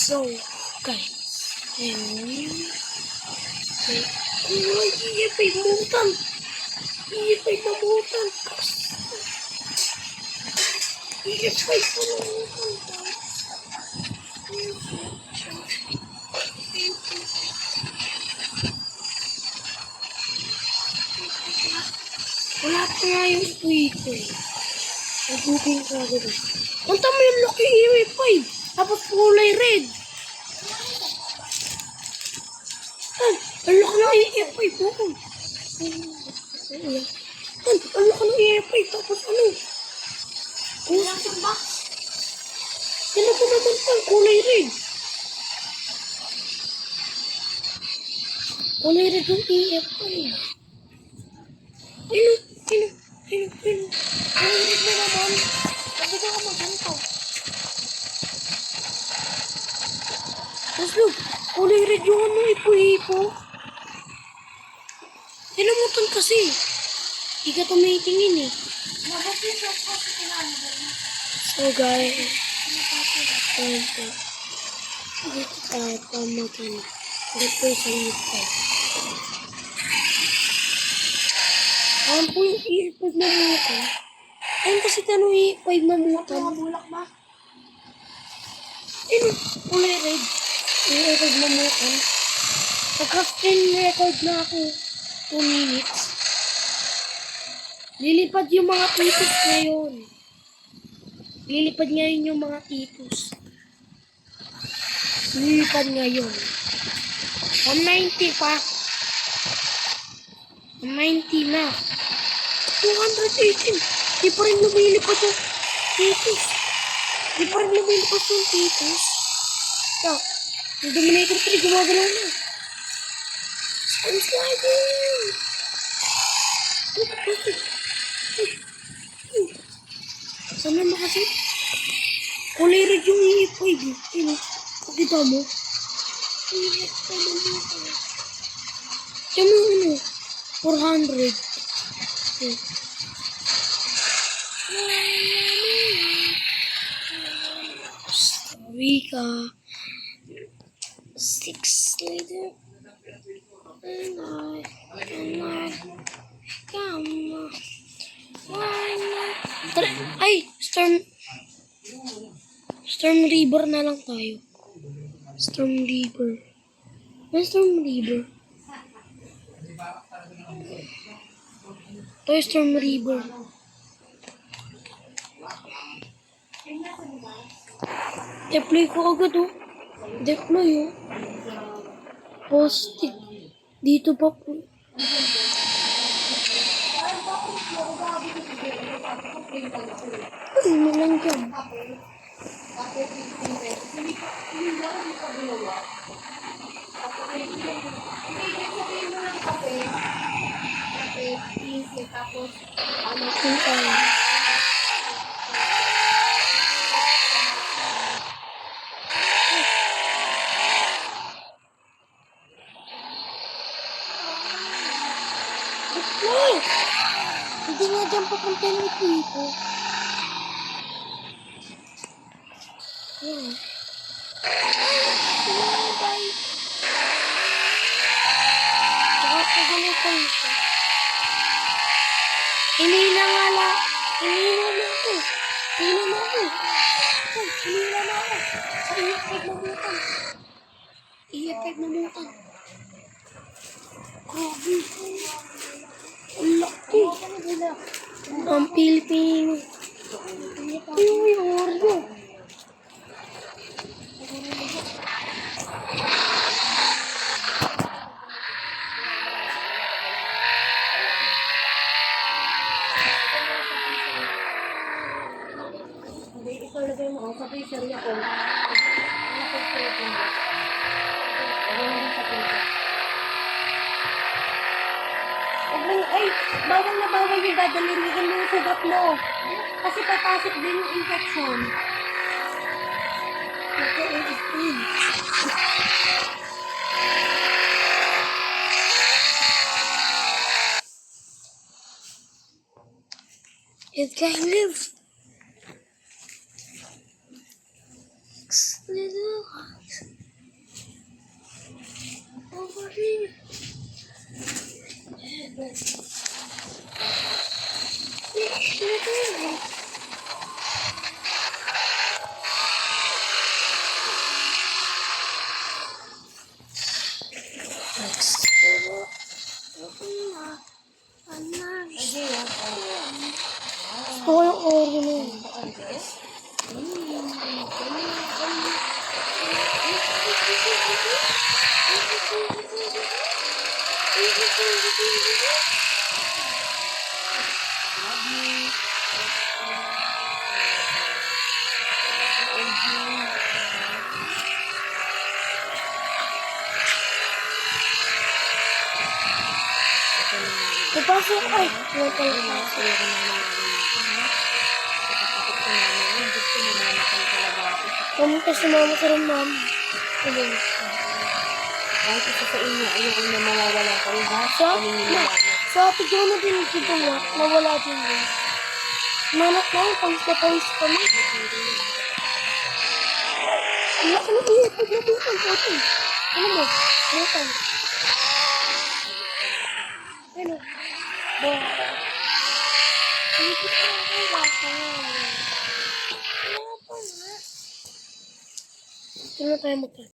So, guys, ngayon, iyipay mamutan. Iyipay mamutan. Iyipay mamutan. Wala pa nga yung ito eh. Nag-booking ka agad eh. Punta mo yung Lucky iyipay. Tapos kulay red. Ang laki ng iyipay po. Ang laki ng iyipay. Tapos ano? Kusang box. Sino ko naman pang kulay red? Kulay red yung iyipay. Kulay red na naman. Sabi ko ka maganda. Tapos look, kulay red yung ano ipo-ipo. Tinamutan kasi. Di ka tumitingin eh. So guys, dito tayo pamakan. Dito sa ito. Ayan po yung earpod na mutan. Ayan kasi tanong i-5 na mutan. Bulak ba? Ayun, kulay red. I-record na mutan. Nagka-screen record na ako. 2 minutes. Lilipad yung mga titos ngayon. Lilipad ngayon yung mga titos. Lilipad ngayon. 190 pa. 190 na. 218. Di pa rin lumilipad yung titos. Di pa rin lumilipad yung titos. So, yung Dominator 3 gumagalaw na. I'm sliding. Saan naman kasi? Kulay red yung i-5. Pakita mo. Diyan mo ano? 400. Sorry ka. 6 later. And I come. Ay, Storm Reaper na lang tayo. Storm Reaper. May Storm Reaper. Ito yung Storm Reaper. Deploy ko agad oh. Deploy oh. Post-it. Dito pa po. Ay, malang dyan. Deploy! Hindi nga dyan papunta yung tipo. Yan. Tsaka pagalitan siya. Inila nga lang. Inila na ako. Inila na ako. Inila na ako. Sa i-effect na mutan. I-effect na mutan. Grabe. Ang laki. Ang Pilipino. Uy, Oreo. Ikaw lagay mo sa freezer niya ko. Ay, bawal na bawal yung dadalhin mo yung sugat mo. Kasi papasok din yung infection. It can live. Relax. Over here. Gusto ko yung Oreo na yun. Papasok ay. Pumunta si mama sa room namin. Kahit isa sa inyo, ayoko na mawawala kayo. Sa, Ano nila mama? sa ate Jonah din dito nga, nawala din yun. Manak na yun, pangis na pangis kami. Wala ka na iya, pag nabutan po ito. Ano mo? Butan. Ano? Butan. Hindi ko pa ako baka. Wala pa nga. Ito na tayo magkano.